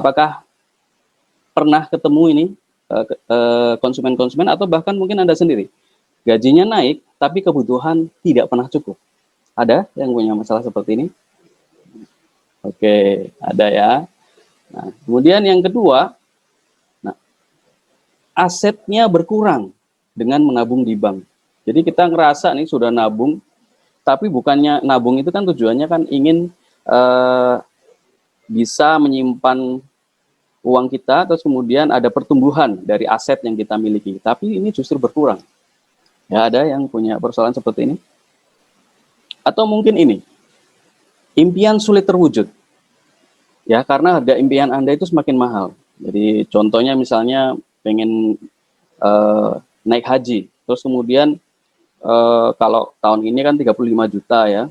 Apakah pernah ketemu ini konsumen-konsumen atau bahkan mungkin Anda sendiri, gajinya naik tapi kebutuhan tidak pernah cukup? Ada yang punya masalah seperti ini? Oke, ada ya. Nah, kemudian yang kedua, nah, asetnya berkurang dengan menabung di bank. Jadi kita ngerasa nih sudah nabung, tapi bukannya nabung itu kan tujuannya kan ingin bisa menyimpan uang kita, terus kemudian ada pertumbuhan dari aset yang kita miliki. Tapi ini justru berkurang. Ya, ada yang punya persoalan seperti ini? Atau mungkin ini, impian sulit terwujud. Ya, karena harga impian Anda itu semakin mahal. Jadi contohnya misalnya pengen naik haji, terus kemudian kalau tahun ini kan 35 juta ya,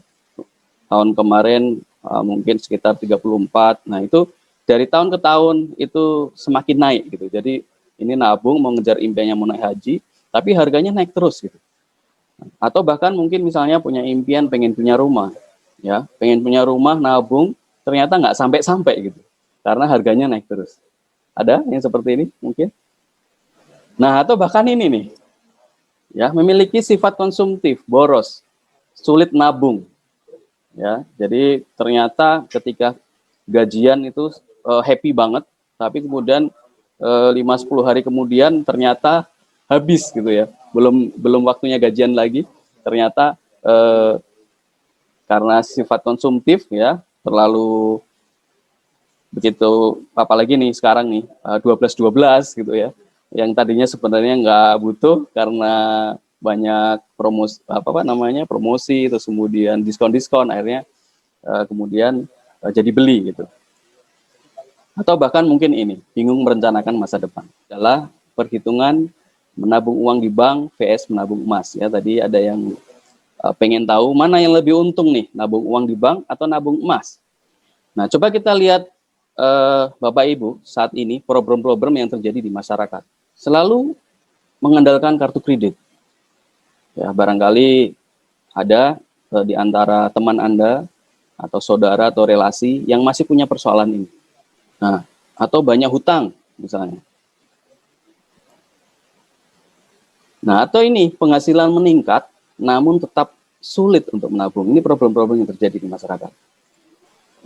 tahun kemarin mungkin sekitar 34. Nah itu dari tahun ke tahun itu semakin naik gitu. Jadi ini nabung mau ngejar impiannya mau naik haji, tapi harganya naik terus gitu. Atau bahkan mungkin misalnya punya impian pengen punya rumah, ya pengen punya rumah nabung, ternyata nggak sampai-sampai gitu, karena harganya naik terus. Ada yang seperti ini mungkin? Nah atau bahkan ini nih, ya memiliki sifat konsumtif, boros, sulit nabung, ya. Jadi ternyata ketika gajian itu happy banget, tapi kemudian 5-10 hari kemudian ternyata habis gitu ya, belum waktunya gajian lagi, ternyata karena sifat konsumtif ya, terlalu begitu, apalagi nih sekarang nih 12-12 gitu ya, yang tadinya sebenarnya nggak butuh karena banyak promosi, terus kemudian diskon akhirnya kemudian jadi beli gitu. Atau bahkan mungkin ini, bingung merencanakan masa depan, adalah perhitungan menabung uang di bank vs menabung emas ya. Tadi ada yang pengen tahu mana yang lebih untung nih, nabung uang di bank atau nabung emas. Nah coba kita lihat Bapak Ibu saat ini problem-problem yang terjadi di masyarakat selalu mengandalkan kartu kredit. Ya, barangkali ada di antara teman Anda atau saudara atau relasi yang masih punya persoalan ini. Nah, atau banyak hutang misalnya. Nah, atau ini penghasilan meningkat namun tetap sulit untuk menabung. Ini problem-problem yang terjadi di masyarakat.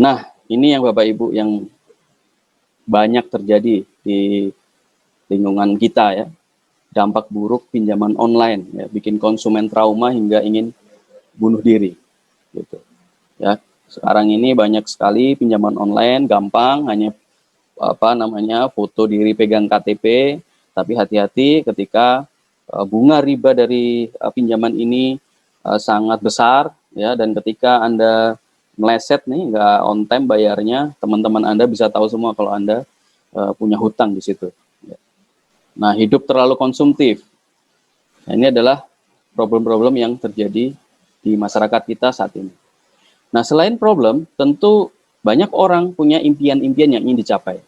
Nah, ini yang Bapak Ibu yang banyak terjadi di lingkungan kita ya, dampak buruk pinjaman online ya, bikin konsumen trauma hingga ingin bunuh diri gitu ya. Sekarang ini banyak sekali pinjaman online gampang, hanya foto diri pegang KTP, tapi hati-hati ketika bunga riba dari pinjaman ini sangat besar ya, dan ketika Anda meleset nih, nggak on time bayarnya, teman-teman Anda bisa tahu semua kalau Anda punya hutang di situ. Nah, hidup terlalu konsumtif. Nah, ini adalah problem-problem yang terjadi di masyarakat kita saat ini. Nah, selain problem, tentu banyak orang punya impian-impian yang ingin dicapai.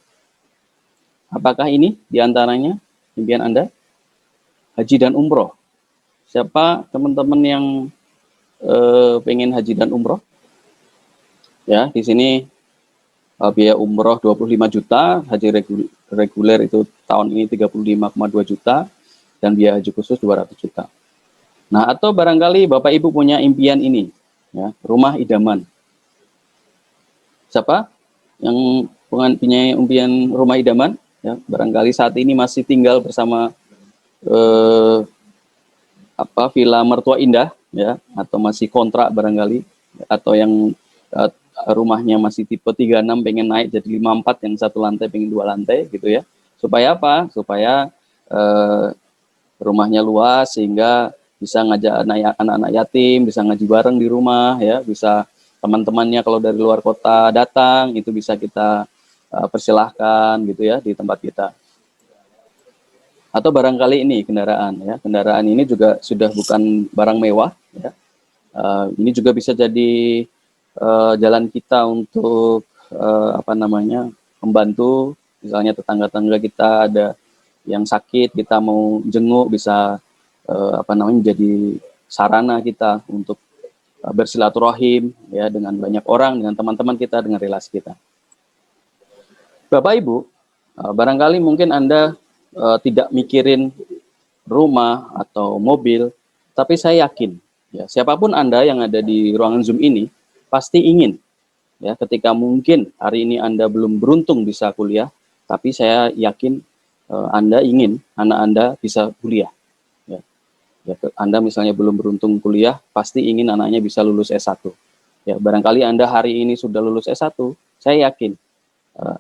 Apakah ini diantaranya impian Anda? Haji dan umroh. Siapa teman-teman yang pengen haji dan umroh? Ya, di sini biaya umroh 25 juta, haji reguler itu tahun ini 35,2 juta, dan biaya haji khusus 200 juta. Nah, atau barangkali Bapak Ibu punya impian ini, ya, rumah idaman. Siapa yang punya impian rumah idaman? Ya, barangkali saat ini masih tinggal bersama villa mertua indah, ya, atau masih kontrak barangkali, atau yang rumahnya masih tipe 36 pengen naik jadi 54, yang satu lantai pengen 2 lantai gitu ya. Supaya apa? Supaya rumahnya luas sehingga bisa ngajak anak-anak yatim, bisa ngaji bareng di rumah ya, bisa teman-temannya kalau dari luar kota datang itu bisa kita persilahkan gitu ya di tempat kita. Atau barangkali ini kendaraan ya, kendaraan ini juga sudah bukan barang mewah ya. Ini juga bisa jadi jalan kita untuk membantu misalnya tetangga-tetangga kita ada yang sakit, kita mau jenguk, bisa menjadi sarana kita untuk bersilaturahim ya dengan banyak orang, dengan teman-teman kita, dengan relasi kita. Bapak Ibu, barangkali mungkin Anda tidak mikirin rumah atau mobil, tapi saya yakin ya siapapun Anda yang ada di ruangan Zoom ini pasti ingin ya ketika mungkin hari ini Anda belum beruntung bisa kuliah, tapi saya yakin Anda ingin anak Anda bisa kuliah. Ya. Ya, Anda misalnya belum beruntung kuliah, pasti ingin anaknya bisa lulus S1. Ya, barangkali Anda hari ini sudah lulus S1, saya yakin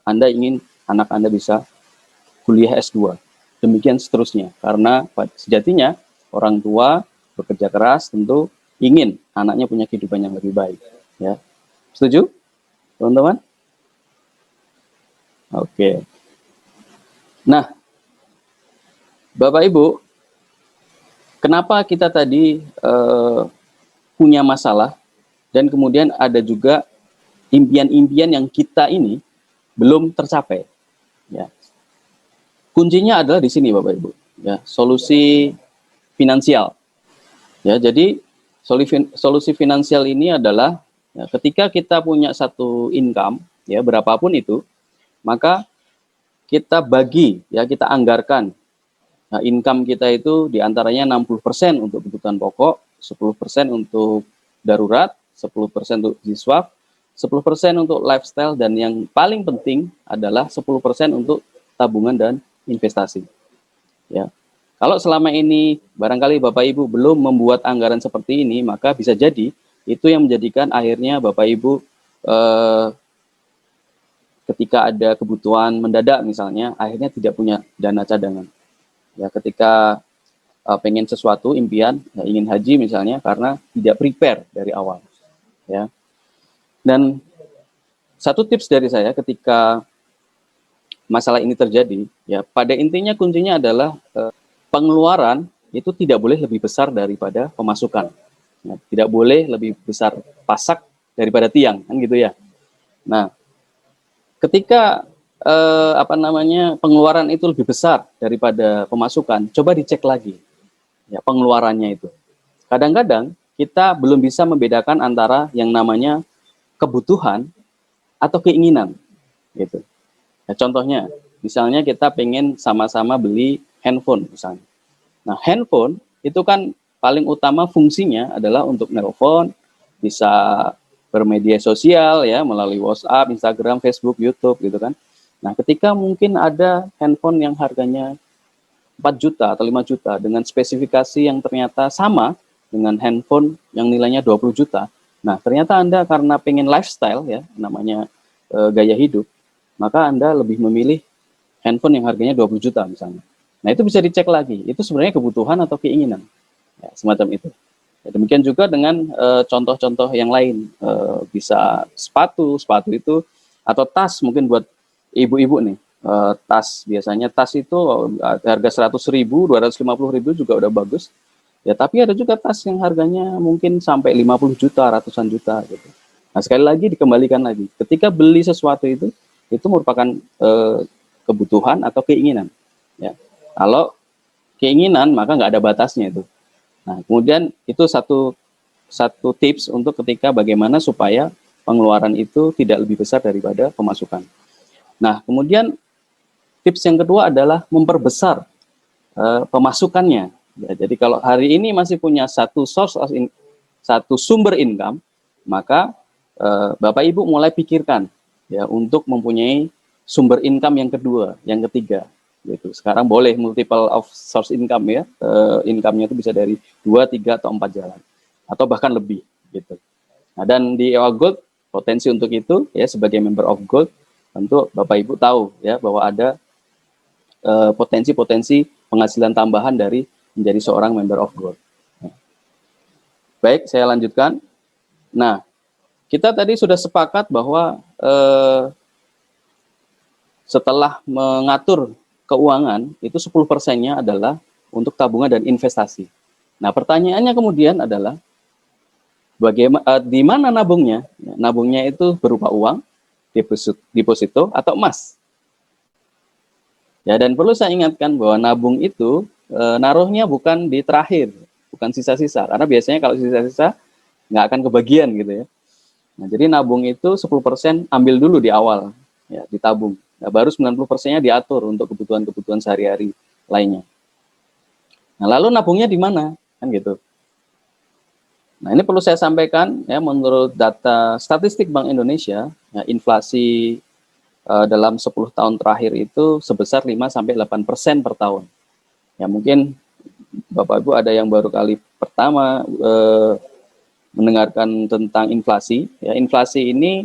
Anda ingin anak Anda bisa kuliah S2. Demikian seterusnya. Karena sejatinya orang tua bekerja keras tentu ingin anaknya punya kehidupan yang lebih baik. Ya. Setuju, teman-teman? Oke. Nah, Bapak Ibu, kenapa kita tadi punya masalah dan kemudian ada juga impian-impian yang kita ini belum tercapai. Ya. Kuncinya adalah di sini, Bapak Ibu. Ya, solusi finansial. Ya, jadi solusi finansial ini adalah ya, ketika kita punya satu income, ya berapapun itu, maka kita bagi, ya kita anggarkan. Nah, income kita itu diantaranya 60% untuk kebutuhan pokok, 10% untuk darurat, 10% untuk siswa, 10% untuk lifestyle, dan yang paling penting adalah 10% untuk tabungan dan investasi. Ya. Kalau selama ini barangkali Bapak Ibu belum membuat anggaran seperti ini, maka bisa jadi itu yang menjadikan akhirnya Bapak Ibu ketika ada kebutuhan mendadak misalnya, akhirnya tidak punya dana cadangan. Ya, ketika pengen sesuatu, impian, ya, ingin haji misalnya, karena tidak prepare dari awal. Ya. Dan satu tips dari saya ketika masalah ini terjadi, ya pada intinya kuncinya adalah pengeluaran itu tidak boleh lebih besar daripada pemasukan. Ya, tidak boleh lebih besar pasak daripada tiang, kan gitu ya. Nah, ketika pengeluaran itu lebih besar daripada pemasukan, coba dicek lagi ya pengeluarannya itu. Kadang-kadang kita belum bisa membedakan antara yang namanya kebutuhan atau keinginan gitu. Nah, contohnya, misalnya kita pengen sama-sama beli handphone misalnya. Nah, handphone itu kan paling utama fungsinya adalah untuk nelpon, bisa bermedia sosial ya melalui WhatsApp, Instagram, Facebook, YouTube gitu kan. Nah, ketika mungkin ada handphone yang harganya 4 juta atau 5 juta dengan spesifikasi yang ternyata sama dengan handphone yang nilainya 20 juta. Nah, ternyata Anda karena pengen lifestyle ya, namanya gaya hidup, maka Anda lebih memilih handphone yang harganya 20 juta misalnya. Nah, itu bisa dicek lagi. Itu sebenarnya kebutuhan atau keinginan. Ya, semacam itu. Ya, demikian juga dengan contoh-contoh yang lain. Bisa sepatu itu, atau tas mungkin buat ibu-ibu nih. Tas, biasanya tas itu harga 100.000, 250.000 juga udah bagus. Ya, tapi ada juga tas yang harganya mungkin sampai 50 juta, ratusan juta gitu. Nah, sekali lagi dikembalikan lagi. Ketika beli sesuatu itu merupakan kebutuhan atau keinginan. Ya. Kalau keinginan maka nggak ada batasnya itu. Nah, kemudian itu satu tips untuk ketika bagaimana supaya pengeluaran itu tidak lebih besar daripada pemasukan. Nah, kemudian tips yang kedua adalah memperbesar pemasukannya. Ya, jadi kalau hari ini masih punya satu sumber income, maka Bapak Ibu mulai pikirkan ya untuk mempunyai sumber income yang kedua, yang ketiga. Gitu. Sekarang boleh multiple of source income ya, income-nya itu bisa dari 2, 3, atau 4 jalan, atau bahkan lebih. Gitu. Nah, dan di EWA Gold potensi untuk itu ya sebagai member of Gold tentu Bapak Ibu tahu ya bahwa ada potensi-potensi penghasilan tambahan dari menjadi seorang member of Gold. Baik, saya lanjutkan. Nah, kita tadi sudah sepakat bahwa setelah mengatur keuangan, itu 10%-nya adalah untuk tabungan dan investasi. Nah, pertanyaannya kemudian adalah, di mana nabungnya? Nabungnya itu berupa uang, deposito, atau emas. Ya, dan perlu saya ingatkan bahwa nabung itu naruhnya bukan di terakhir, bukan sisa-sisa. Karena biasanya kalau sisa-sisa nggak akan kebagian gitu ya. Nah, jadi nabung itu 10% ambil dulu di awal. ya, ditabung. Nah, baru 90%-nya diatur untuk kebutuhan-kebutuhan sehari-hari lainnya. Nah, lalu nabungnya di mana? Kan gitu. Nah, ini perlu saya sampaikan ya, menurut data statistik Bank Indonesia, ya, inflasi dalam 10 tahun terakhir itu sebesar 5-8% per tahun. Ya, mungkin Bapak Ibu ada yang baru kali pertama mendengarkan tentang inflasi. Ya, inflasi ini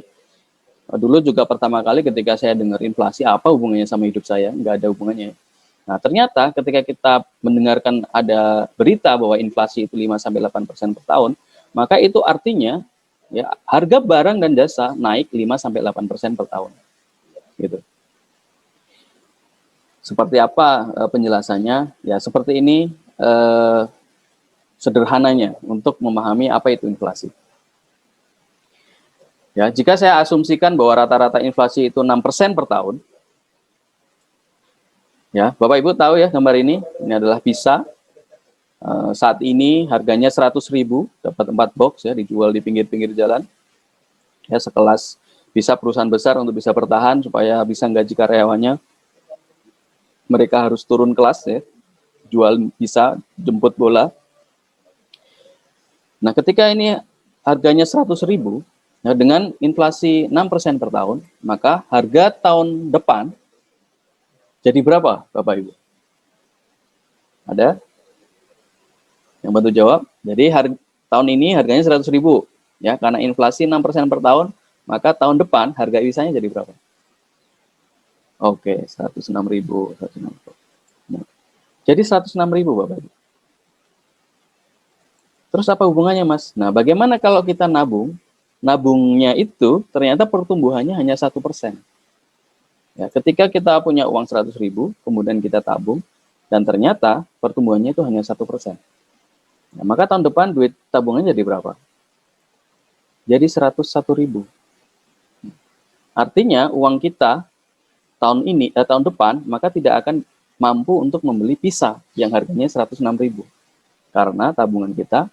dulu juga pertama kali ketika saya dengar inflasi, apa hubungannya sama hidup saya? Nggak ada hubungannya. Nah, ternyata ketika kita mendengarkan ada berita bahwa inflasi itu 5-8% per tahun, maka itu artinya ya harga barang dan jasa naik 5-8% per tahun. Gitu. Seperti apa penjelasannya? Ya, seperti ini sederhananya untuk memahami apa itu inflasi. Ya, jika saya asumsikan bahwa rata-rata inflasi itu 6% per tahun, ya, Bapak Ibu tahu ya gambar ini adalah pizza. Saat ini harganya 100.000, dapat 4 box ya, dijual di pinggir-pinggir jalan. Ya, sekelas bisa perusahaan besar untuk bisa bertahan supaya bisa gaji karyawannya. Mereka harus turun kelas ya, jual bisa jemput bola. Nah, ketika ini harganya 100.000, nah dengan inflasi 6% per tahun, maka harga tahun depan jadi berapa, Bapak Ibu? Ada yang bantu jawab? Jadi tahun ini harganya 100.000, ya, karena inflasi 6% per tahun, maka tahun depan harga bisanya jadi berapa? Oke, 106.000. Nah, jadi 106.000, Bapak Ibu. Terus apa hubungannya, Mas? Nah, bagaimana kalau kita nabung? Nabungnya itu ternyata pertumbuhannya hanya 1%. Ya, ketika kita punya uang 100.000, kemudian kita tabung, dan ternyata pertumbuhannya itu hanya 1%. Nah, maka tahun depan duit tabungannya jadi berapa? Jadi 101.000. Artinya uang kita tahun depan, maka tidak akan mampu untuk membeli pizza yang harganya 106.000. Karena tabungan kita,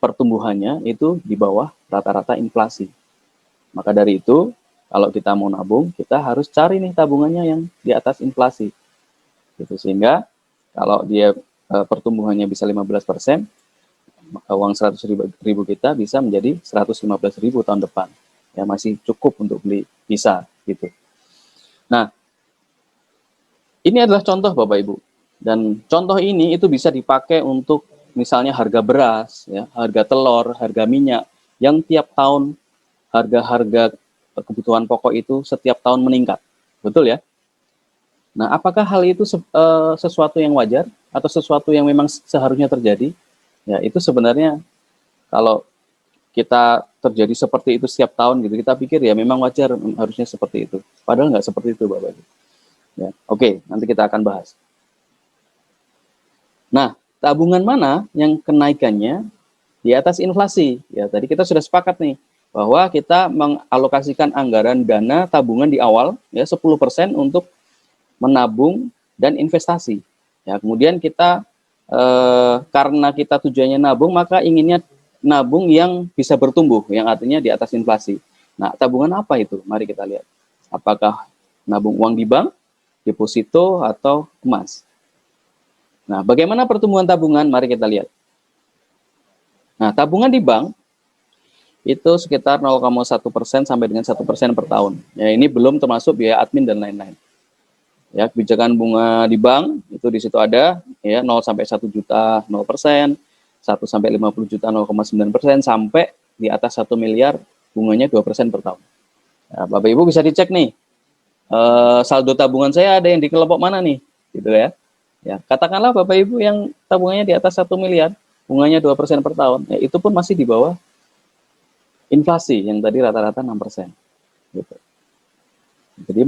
pertumbuhannya itu di bawah rata-rata inflasi. Maka dari itu, kalau kita mau nabung, kita harus cari nih tabungannya yang di atas inflasi. Gitu. Sehingga kalau dia pertumbuhannya bisa 15%, uang 100.000 kita bisa menjadi 115.000 tahun depan. Ya, masih cukup untuk beli pizza gitu. Nah, ini adalah contoh Bapak Ibu. Dan contoh ini itu bisa dipakai untuk misalnya harga beras, ya, harga telur, harga minyak, yang tiap tahun harga-harga kebutuhan pokok itu setiap tahun meningkat. Betul ya? Nah, apakah hal itu sesuatu yang wajar atau sesuatu yang memang seharusnya terjadi? Ya, itu sebenarnya kalau kita terjadi seperti itu setiap tahun gitu, kita pikir ya memang wajar harusnya seperti itu. Padahal nggak seperti itu, Bapak Ibu. Ya, oke, nanti kita akan bahas. Nah, tabungan mana yang kenaikannya di atas inflasi? Ya, tadi kita sudah sepakat nih bahwa kita mengalokasikan anggaran dana tabungan di awal ya 10% untuk menabung dan investasi. Ya, kemudian kita karena kita tujuannya nabung, maka inginnya nabung yang bisa bertumbuh, yang artinya di atas inflasi. Nah, tabungan apa itu? Mari kita lihat. Apakah nabung uang di bank, deposito, atau emas? Nah, bagaimana pertumbuhan tabungan? Mari kita lihat. Nah, tabungan di bank itu sekitar 0,1% sampai dengan 1% per tahun. Ya, ini belum termasuk biaya admin dan lain-lain. Ya, kebijakan bunga di bank itu di situ ada ya 0 sampai 1 juta 0%, 1 sampai 50 juta 0,9%, sampai di atas 1 miliar bunganya 2% per tahun. Nah, Bapak Ibu bisa dicek nih. Saldo tabungan saya ada yang di kelompok mana nih? Gitu ya. Ya, katakanlah Bapak Ibu yang tabungannya di atas 1 miliar, bunganya 2% per tahun, ya itu pun masih di bawah inflasi yang tadi rata-rata 6%. Gitu. Jadi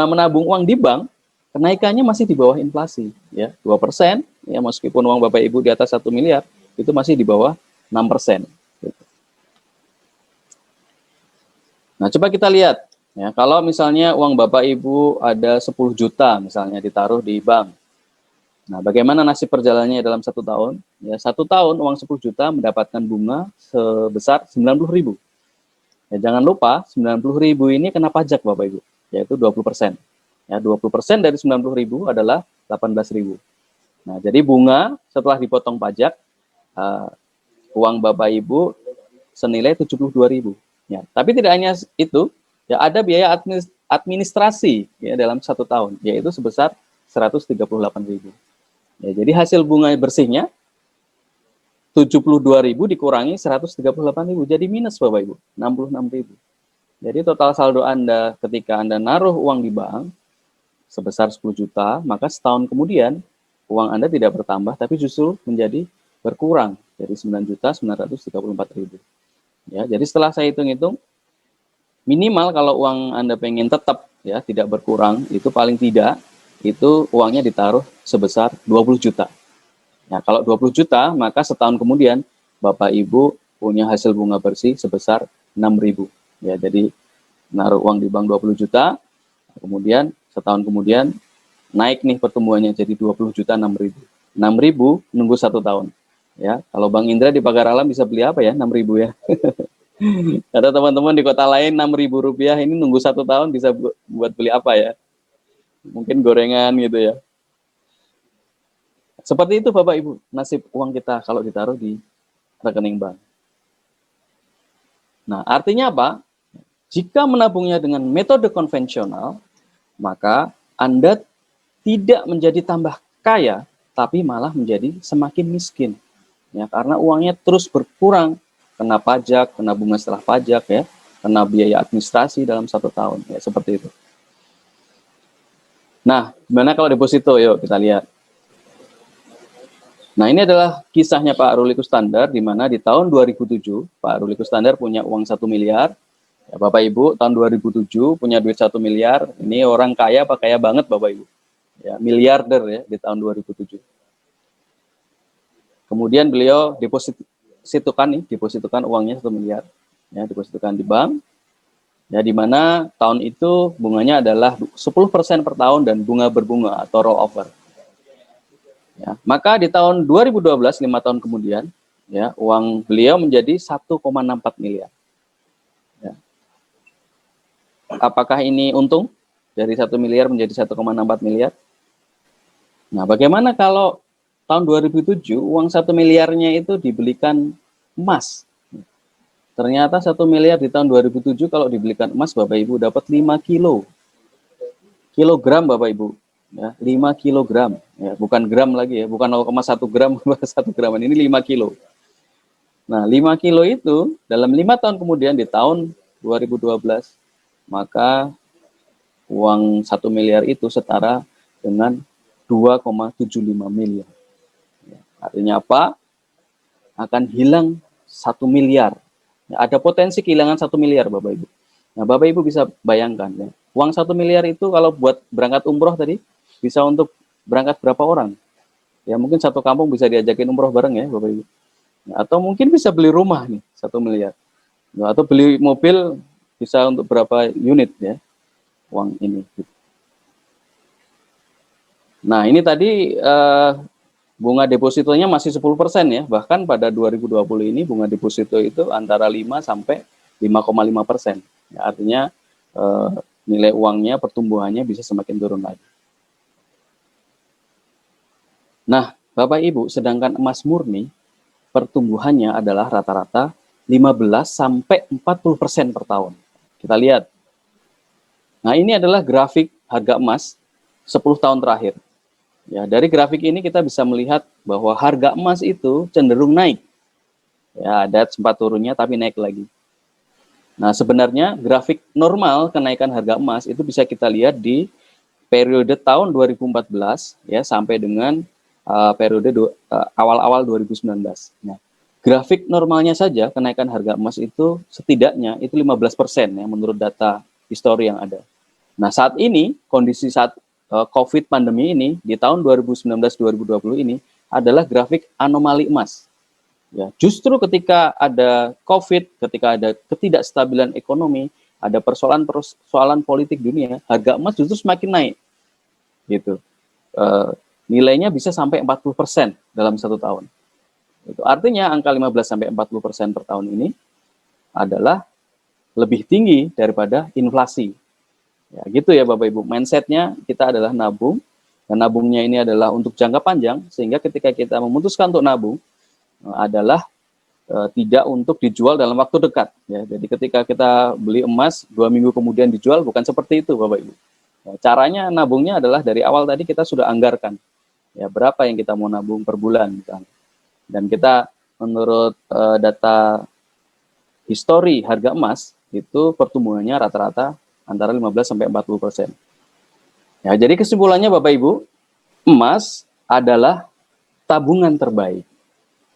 menabung uang di bank kenaikannya masih di bawah inflasi, ya 2%, ya meskipun uang Bapak Ibu di atas 1 miliar, itu masih di bawah 6%. Gitu. Nah, coba kita lihat, ya kalau misalnya uang Bapak Ibu ada 10 juta misalnya ditaruh di bank. Nah, bagaimana nasib perjalanannya dalam 1 tahun? Ya, 1 tahun uang 10 juta mendapatkan bunga sebesar 90.000. Ya, jangan lupa 90.000 ini kena pajak Bapak Ibu. yaitu 20%. Ya, 20% dari 90.000 adalah 18.000. Nah, jadi bunga setelah dipotong pajak, uang Bapak Ibu senilai 72.000. Ya, tapi tidak hanya itu, ya ada biaya administrasi ya dalam 1 tahun, yaitu sebesar 138.000. Ya, jadi hasil bunga bersihnya 72.000 dikurangi 138.000, jadi minus Bapak Ibu, 66.000. Jadi total saldo Anda ketika Anda naruh uang di bank sebesar 10 juta, maka setahun kemudian uang Anda tidak bertambah, tapi justru menjadi berkurang dari 9.934.000. Ya, jadi setelah saya hitung-hitung, minimal kalau uang Anda pengen tetap ya tidak berkurang, itu paling tidak itu uangnya ditaruh sebesar 20 juta. Nah, kalau 20 juta, maka setahun kemudian Bapak Ibu punya hasil bunga bersih sebesar 6.000. Ya, jadi naruh uang di bank 20 juta, kemudian setahun kemudian naik nih pertumbuhannya jadi 20 juta 6.000. 6.000 nunggu 1 tahun. Ya, kalau Bang Indra di Pagar Alam bisa beli apa ya 6.000 ya? Ada teman-teman di kota lain 6.000 rupiah ini nunggu 1 tahun bisa buat beli apa ya? Mungkin gorengan gitu ya. Seperti itu Bapak Ibu, nasib uang kita kalau ditaruh di rekening bank. Nah, artinya apa? Jika menabungnya dengan metode konvensional, maka Anda tidak menjadi tambah kaya, tapi malah menjadi semakin miskin. Ya, karena uangnya terus berkurang, kena pajak, kena bunga setelah pajak, ya, kena biaya administrasi dalam 1 tahun, ya seperti itu. Nah, gimana kalau deposito? Yuk kita lihat. Nah, ini adalah kisahnya Pak Ruli Kustandar, di mana di tahun 2007, Pak Ruli Kustandar punya uang 1 miliar. Ya, Bapak Ibu, tahun 2007 punya duit 1 miliar. Ini orang kaya, apa kaya banget Bapak Ibu. Ya, miliarder ya di tahun 2007. Kemudian beliau depositokan uangnya 1 miliar. Ya, depositokan di bank. Ya, di mana tahun itu bunganya adalah 10% per tahun dan bunga berbunga atau rollover. Ya, maka di tahun 2012, 5 tahun kemudian, ya, uang beliau menjadi 1,64 miliar. Ya. Apakah ini untung? Dari 1 miliar menjadi 1,64 miliar? Nah, bagaimana kalau tahun 2007 uang 1 miliarnya itu dibelikan emas? Ternyata 1 miliar di tahun 2007 kalau dibelikan emas, Bapak Ibu dapat 5 kilogram Bapak Ibu. Ya, 5 kilogram, ya, bukan gram lagi ya, bukan 0,1 gram, 1 gram, ini 5 kilo. Nah, 5 kilo itu dalam 5 tahun kemudian di tahun 2012, maka uang 1 miliar itu setara dengan 2,75 miliar. Ya, artinya apa? Akan hilang 1 miliar. Ya, ada potensi kehilangan 1 miliar, Bapak Ibu. Nah, Bapak Ibu bisa bayangkan, ya, uang 1 miliar itu kalau buat berangkat umroh tadi, bisa untuk berangkat berapa orang? Ya mungkin satu kampung bisa diajakin umroh bareng ya Bapak Ibu. Atau mungkin bisa beli rumah nih 1 miliar. Atau beli mobil bisa untuk berapa unit ya uang ini. Nah ini tadi bunga depositonya masih 10% ya. Bahkan pada 2020 ini bunga deposito itu antara 5 sampai 5,5%. Ya, artinya nilai uangnya, pertumbuhannya bisa semakin turun lagi. Nah, Bapak Ibu, sedangkan emas murni pertumbuhannya adalah rata-rata 15 sampai 40% per tahun. Kita lihat. Nah, ini adalah grafik harga emas 10 tahun terakhir. Ya, dari grafik ini kita bisa melihat bahwa harga emas itu cenderung naik. Ya, ada sempat turunnya tapi naik lagi. Nah, sebenarnya grafik normal kenaikan harga emas itu bisa kita lihat di periode tahun 2014 ya sampai dengan periode awal-awal 2019. Nah, grafik normalnya saja kenaikan harga emas itu setidaknya itu 15% ya menurut data histori yang ada. Nah, saat ini kondisi saat COVID pandemi ini di tahun 2019-2020 ini adalah grafik anomali emas. Ya, justru ketika ada COVID, ketika ada ketidakstabilan ekonomi, ada persoalan politik dunia, harga emas justru semakin naik. Gitu. Nilainya bisa sampai 40% dalam 1 tahun. Itu artinya angka 15 sampai 40% per tahun ini adalah lebih tinggi daripada inflasi. Ya, gitu ya Bapak Ibu. Mindsetnya kita adalah nabung, dan nabungnya ini adalah untuk jangka panjang, sehingga ketika kita memutuskan untuk nabung adalah tidak untuk dijual dalam waktu dekat. Ya, jadi ketika kita beli emas 2 minggu kemudian dijual, bukan seperti itu Bapak Ibu. Ya, caranya nabungnya adalah dari awal tadi kita sudah anggarkan. Ya, berapa yang kita mau nabung per bulan misalnya. Dan kita menurut data histori harga emas itu pertumbuhannya rata-rata antara 15 sampai 40%. Ya, jadi kesimpulannya Bapak Ibu, emas adalah tabungan terbaik.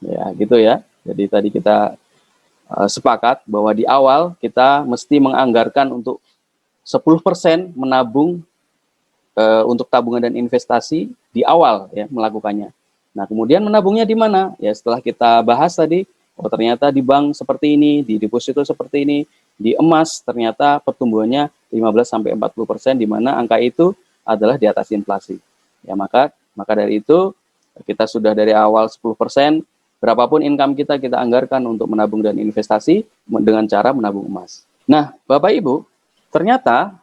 Ya, gitu ya. Jadi tadi kita sepakat bahwa di awal kita mesti menganggarkan untuk 10% menabung untuk tabungan dan investasi di awal ya melakukannya. Nah, kemudian menabungnya di mana? Ya, setelah kita bahas tadi, oh ternyata di bank seperti ini, di deposito seperti ini, di emas ternyata pertumbuhannya 15 sampai 40%, di mana angka itu adalah di atas inflasi. Ya, maka dari itu kita sudah dari awal 10%, berapapun income kita anggarkan untuk menabung dan investasi dengan cara menabung emas. Nah, Bapak Ibu, ternyata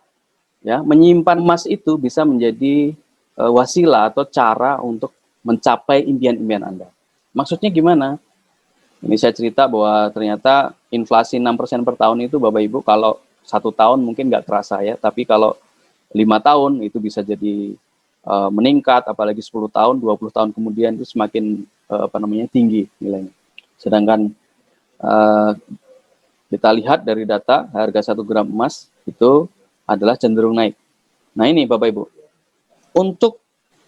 ya menyimpan emas itu bisa menjadi wasilah atau cara untuk mencapai impian-impian Anda. Maksudnya gimana? Ini saya cerita bahwa ternyata inflasi 6% per tahun itu Bapak Ibu kalau 1 tahun mungkin nggak terasa ya, tapi kalau 5 tahun itu bisa jadi meningkat, apalagi 10 tahun, 20 tahun kemudian itu semakin tinggi nilainya. Sedangkan kita lihat dari data harga 1 gram emas itu adalah cenderung naik. Nah ini Bapak Ibu, untuk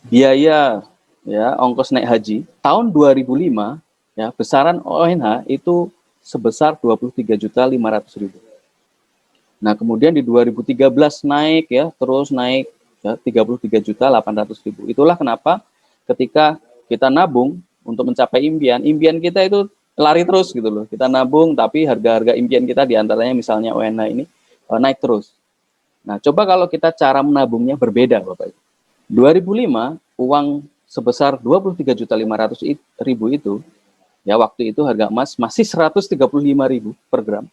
biaya ya ongkos naik haji tahun 2005 ya besaran ONH itu sebesar 23.500.000. Nah kemudian di 2013 naik ya terus naik ya 33.800.000. Itulah kenapa ketika kita nabung untuk mencapai impian kita itu lari terus gitu loh. Kita nabung tapi harga-harga impian kita diantaranya misalnya ONH ini naik terus. Nah coba kalau kita cara menabungnya berbeda Bapak Ibu. 2005 uang sebesar 23.500.000 itu ya waktu itu harga emas masih 135.000 per gram.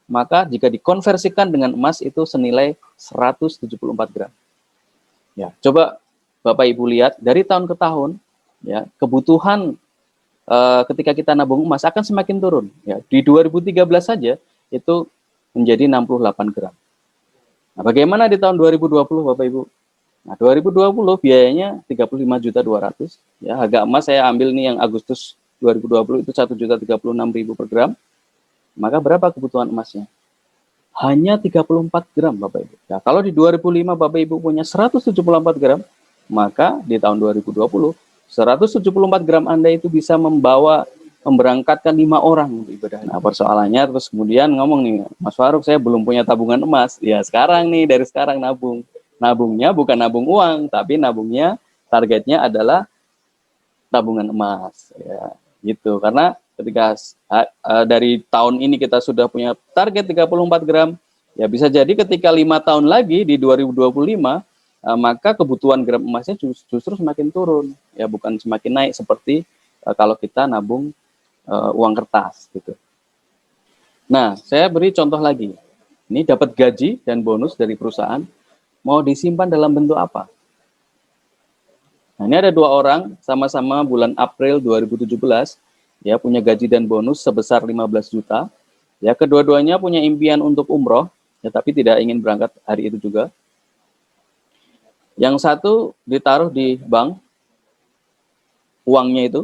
Maka jika dikonversikan dengan emas itu senilai 174 gram. Ya, coba Bapak Ibu lihat dari tahun ke tahun ya kebutuhan ketika kita nabung emas akan semakin turun. Ya, di 2013 saja itu menjadi 68 gram. Nah, bagaimana di tahun 2020 Bapak Ibu? Nah, 2020 biayanya 35.200.000 ya. Harga emas saya ambil nih yang Agustus 2020 itu 1.036.000 per gram. Maka berapa kebutuhan emasnya? Hanya 34 gram Bapak Ibu. Ya, kalau di 2005 Bapak Ibu punya 174 gram, maka di tahun 2020 174 gram Anda itu bisa memberangkatkan 5 orang untuk ibadah. Nah, persoalannya terus kemudian ngomong nih, Mas Faruk saya belum punya tabungan emas. Ya, sekarang nih dari sekarang nabung. Nabungnya bukan nabung uang, tapi nabungnya targetnya adalah tabungan emas ya gitu. Karena ketika dari tahun ini kita sudah punya target 34 gram, ya bisa jadi ketika 5 tahun lagi di 2025 maka kebutuhan gram emasnya justru semakin turun ya, bukan semakin naik seperti kalau kita nabung uang kertas gitu. Nah, saya beri contoh lagi. Ini dapat gaji dan bonus dari perusahaan, mau disimpan dalam bentuk apa? Nah, ini ada 2 orang, sama-sama bulan April 2017, ya punya gaji dan bonus sebesar 15 juta. Ya, kedua-duanya punya impian untuk umroh, ya tapi tidak ingin berangkat hari itu juga. Yang satu ditaruh di bank, uangnya itu,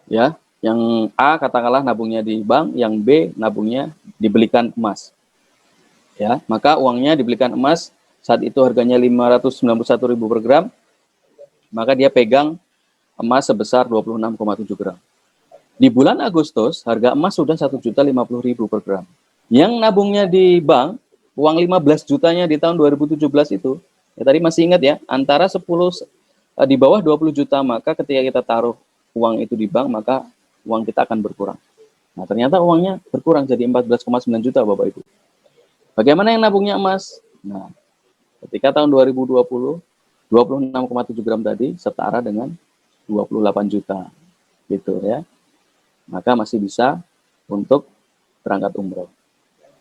ya. Yang A katakanlah nabungnya di bank, yang B nabungnya dibelikan emas. Ya, maka uangnya dibelikan emas, saat itu harganya 591.000 per gram, maka dia pegang emas sebesar 26,7 gram. Di bulan Agustus, harga emas sudah 1.050.000 per gram. Yang nabungnya di bank, uang 15 jutanya di tahun 2017 itu, ya tadi masih ingat ya, antara 10 di bawah 20 juta, maka ketika kita taruh uang itu di bank, maka uang kita akan berkurang. Nah, ternyata uangnya berkurang jadi 14,9 juta Bapak Ibu. Bagaimana yang nabungnya emas? Nah, ketika tahun 2020, 26,7 gram tadi setara dengan 28 juta. Gitu ya. Maka masih bisa untuk berangkat umroh.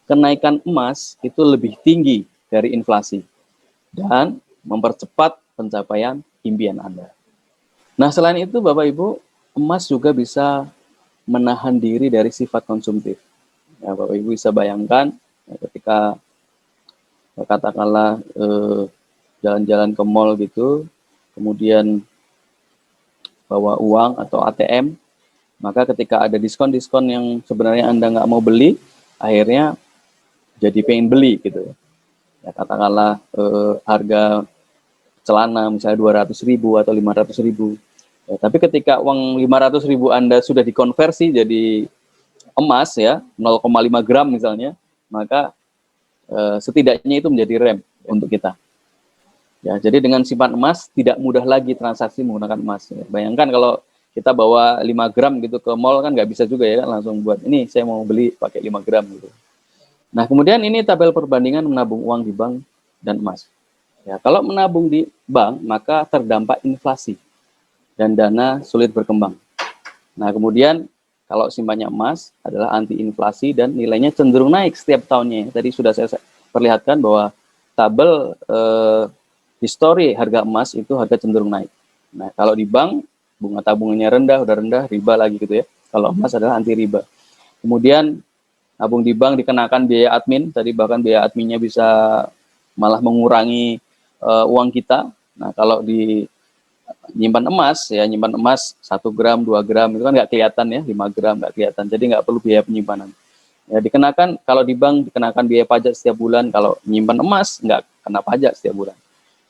Kenaikan emas itu lebih tinggi dari inflasi dan mempercepat pencapaian impian Anda. Nah, selain itu Bapak Ibu, emas juga bisa menahan diri dari sifat konsumtif. Ya, Bapak Ibu bisa bayangkan ya, ketika katakanlah jalan-jalan ke mall gitu, kemudian bawa uang atau ATM, maka ketika ada diskon-diskon yang sebenarnya Anda nggak mau beli, akhirnya jadi pengen beli gitu. Ya, katakanlah harga celana misalnya 200.000 atau 500.000. Ya, tapi ketika uang 500.000 Anda sudah dikonversi jadi emas ya, 0,5 gram misalnya, maka setidaknya itu menjadi rem untuk kita. Ya, jadi dengan simpan emas tidak mudah lagi transaksi menggunakan emas. Ya. Bayangkan kalau kita bawa 5 gram gitu ke mall kan nggak bisa juga ya, langsung buat ini saya mau beli pakai 5 gram gitu. Nah, kemudian ini tabel perbandingan menabung uang di bank dan emas. Ya, kalau menabung di bank maka terdampak inflasi dan dana sulit berkembang. Nah, kemudian kalau simpannya emas adalah anti inflasi dan nilainya cenderung naik setiap tahunnya. Tadi sudah saya perlihatkan bahwa tabel histori harga emas itu harga cenderung naik. Nah, kalau di bank bunga tabungannya rendah, udah rendah, riba lagi gitu ya. Kalau emas adalah anti riba. Kemudian tabung di bank dikenakan biaya admin, tadi bahkan biaya adminnya bisa malah mengurangi uang kita. Nah, kalau di nyimpan emas, ya nyimpan emas 1 gram, 2 gram, itu kan nggak kelihatan ya, 5 gram nggak kelihatan, jadi nggak perlu biaya penyimpanan. Ya, dikenakan, kalau di bank dikenakan biaya pajak setiap bulan, kalau nyimpan emas nggak kena pajak setiap bulan.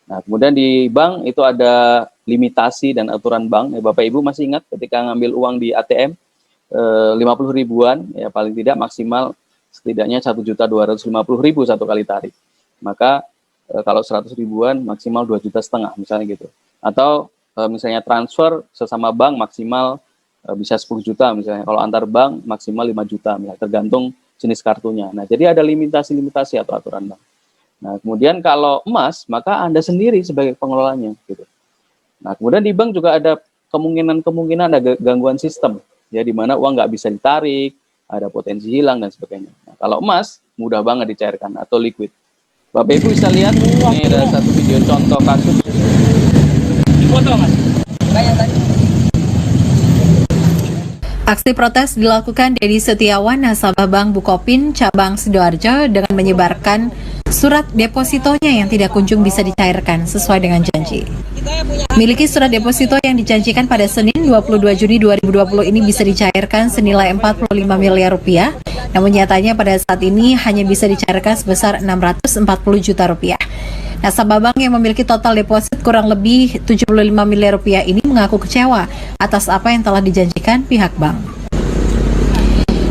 Nah, kemudian di bank itu ada limitasi dan aturan bank. Ya, Bapak Ibu masih ingat ketika ngambil uang di ATM 50 ribuan, ya paling tidak maksimal setidaknya 1.250.000 satu kali tarik. Maka kalau 100 ribuan maksimal 2,5 juta misalnya gitu. Atau misalnya transfer sesama bank maksimal bisa 10 juta misalnya. Kalau antar bank maksimal 5 juta misalnya, tergantung jenis kartunya. Nah, jadi ada limitasi-limitasi atau aturan bank. Nah, kemudian kalau emas, maka Anda sendiri sebagai pengelolanya gitu. Nah, kemudian di bank juga ada kemungkinan ada gangguan sistem, ya, di mana uang nggak bisa ditarik, ada potensi hilang dan sebagainya. Nah, kalau emas mudah banget dicairkan atau liquid. Bapak Ibu bisa lihat ini ada satu video contoh kasus. Aksi protes dilakukan Dedi Setiawan, nasabah Bank Bukopin cabang Sidoarjo dengan menyebarkan surat depositonya yang tidak kunjung bisa dicairkan sesuai dengan janji. Miliki surat deposito yang dijanjikan pada Senin 22 Juni 2020 ini bisa dicairkan senilai 45 miliar rupiah, namun nyatanya pada saat ini hanya bisa dicairkan sebesar 640 juta rupiah. Nasabah bank yang memiliki total deposit kurang lebih 75 miliar rupiah ini mengaku kecewa atas apa yang telah dijanjikan pihak bank.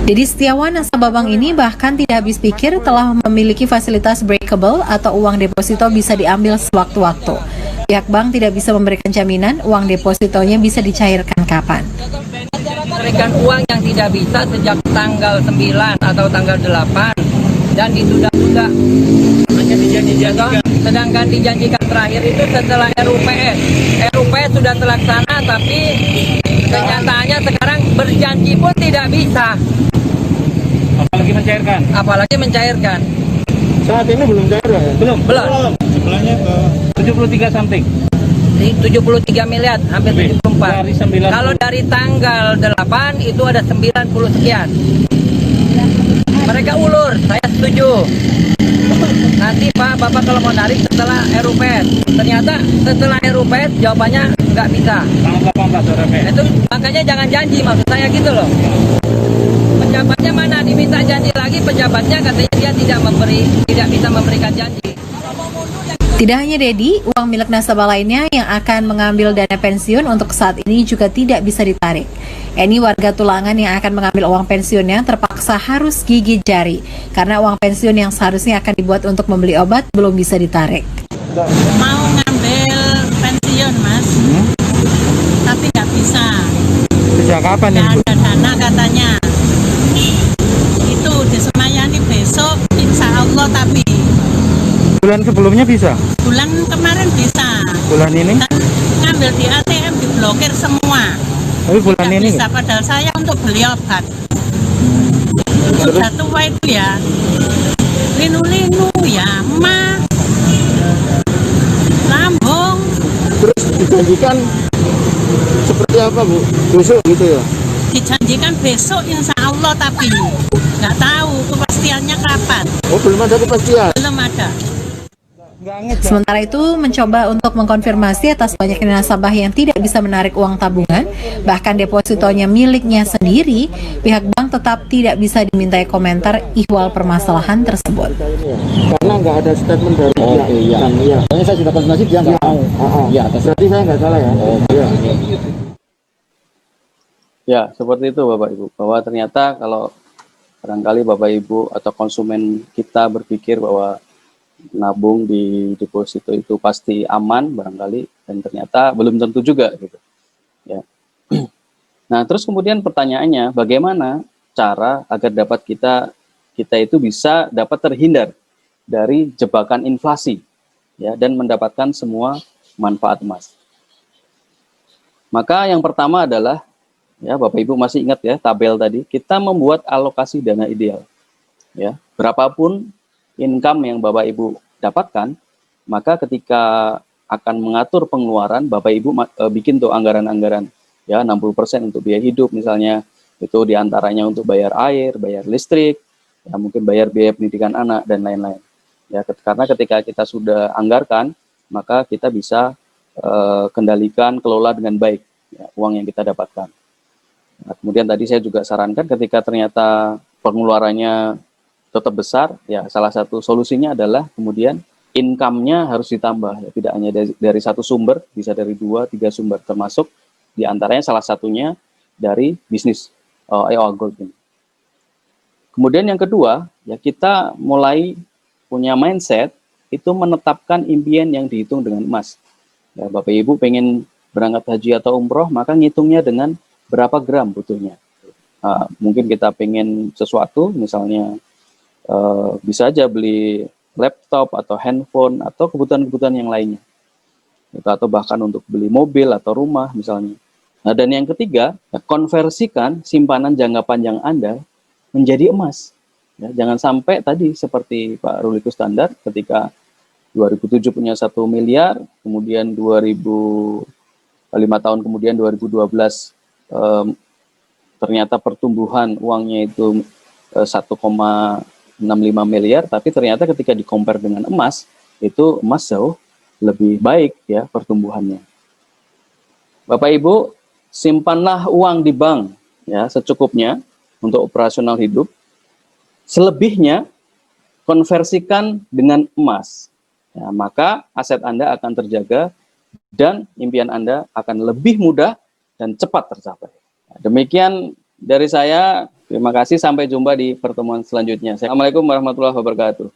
Dedi Setiawan, nasabah bank ini bahkan tidak habis pikir telah memiliki fasilitas breakable atau uang deposito bisa diambil sewaktu-waktu. Pihak bank tidak bisa memberikan jaminan uang depositonya bisa dicairkan kapan. Memberikan uang yang tidak bisa sejak tanggal 9 atau tanggal 8 dan ditunda-tunda. Hanya dijanjikan. Sedangkan dijanjikan terakhir itu setelah RUPS. RUPS sudah terlaksana tapi kenyataannya sekarang berjanji pun tidak bisa. Apalagi mencairkan. Saat ini belum cair ya? Belum. Jumlahnya ke 73 something. 73 miliar, hampir 74. Kalau dari tanggal 8 itu ada 90 sekian. Mereka ulur, saya setuju. Nanti Pak, Bapak kalau mau narik setelah RUPS. Ternyata setelah RUPS jawabannya nggak bisa. Tanggal 18 RUPS. Itu makanya jangan janji, maksud saya gitu loh. Pejabatnya mana diminta janji lagi, pejabatnya katanya dia tidak bisa memberikan janji. Tidak hanya Dedi, uang milik nasabah lainnya yang akan mengambil dana pensiun untuk saat ini juga tidak bisa ditarik. Ini warga Tulangan yang akan mengambil uang pensiunnya terpaksa harus gigit jari karena uang pensiun yang seharusnya akan dibuat untuk membeli obat belum bisa ditarik. Mau ngambil pensiun, Mas, tapi nggak bisa. Sejak kapan Nggak Ibu? ada dana katanya. Itu disemayani besok, insya Allah, tapi Bulan sebelumnya bisa? bulan kemarin bisa. Bulan ini? Dan ngambil di ATM diblokir semua. Tapi bulan Nggak ini bisa, padahal saya untuk beli obat. Udah tua itu ya. Linu-linu ya, emak. dijanjikan seperti apa Bu? Besok gitu ya? Dijanjikan besok insya Allah, tapi nggak tahu kepastiannya kapan. Oh belum ada kepastian? Belum ada. Sementara itu, mencoba untuk mengkonfirmasi atas banyaknya nasabah yang tidak bisa menarik uang tabungan, bahkan depositonya miliknya sendiri, pihak bank tetap tidak bisa dimintai komentar ihwal permasalahan tersebut. Karena nggak ada statement dari pihak iya. bank, iya. Soalnya saya sudah konfirmasi dia nggak mau. Iya, atas. Berarti saya nggak salah ya? Iya. Ya, seperti itu Bapak Ibu. Bahwa ternyata kalau barangkali Bapak Ibu atau konsumen kita berpikir bahwa nabung di deposito itu pasti aman barangkali, dan ternyata belum tentu juga gitu. Ya. Nah, terus kemudian pertanyaannya, bagaimana cara agar dapat kita itu bisa dapat terhindar dari jebakan inflasi ya, dan mendapatkan semua manfaat emas. Maka yang pertama adalah, ya Bapak Ibu masih ingat ya tabel tadi, kita membuat alokasi dana ideal. Ya, berapapun income yang Bapak Ibu dapatkan, maka ketika akan mengatur pengeluaran, Bapak Ibu bikin tuh anggaran-anggaran, ya 60% untuk biaya hidup misalnya, itu diantaranya untuk bayar air, bayar listrik, ya mungkin bayar biaya pendidikan anak dan lain-lain. Ya, karena ketika kita sudah anggarkan, maka kita bisa kendalikan, kelola dengan baik ya, uang yang kita dapatkan. Nah, kemudian tadi saya juga sarankan ketika ternyata pengeluarannya tetap besar, ya salah satu solusinya adalah kemudian income-nya harus ditambah, ya, tidak hanya dari satu sumber, bisa dari 2-3 sumber, termasuk diantaranya salah satunya dari bisnis gold ini. Kemudian yang kedua, ya kita mulai punya mindset itu menetapkan impian yang dihitung dengan emas. Ya, Bapak Ibu pengen berangkat haji atau umroh, maka ngitungnya dengan berapa gram butuhnya. Mungkin kita pengen sesuatu, misalnya bisa aja beli laptop atau handphone atau kebutuhan-kebutuhan yang lainnya, atau bahkan untuk beli mobil atau rumah misalnya. Nah, dan yang ketiga, ya, konversikan simpanan jangka panjang Anda menjadi emas. Ya, jangan sampai tadi seperti Pak Ruli Kusnandar ketika 2007 punya 1 miliar, kemudian 5 tahun kemudian 2012 ternyata pertumbuhan uangnya itu 1,65 miliar, tapi ternyata ketika di-compare dengan emas, itu emas jauh lebih baik ya pertumbuhannya. Bapak Ibu, simpanlah uang di bank ya secukupnya untuk operasional hidup. Selebihnya konversikan dengan emas. Ya, maka aset Anda akan terjaga dan impian Anda akan lebih mudah dan cepat tercapai. Demikian dari saya. Terima kasih, sampai jumpa di pertemuan selanjutnya. Assalamualaikum warahmatullahi wabarakatuh.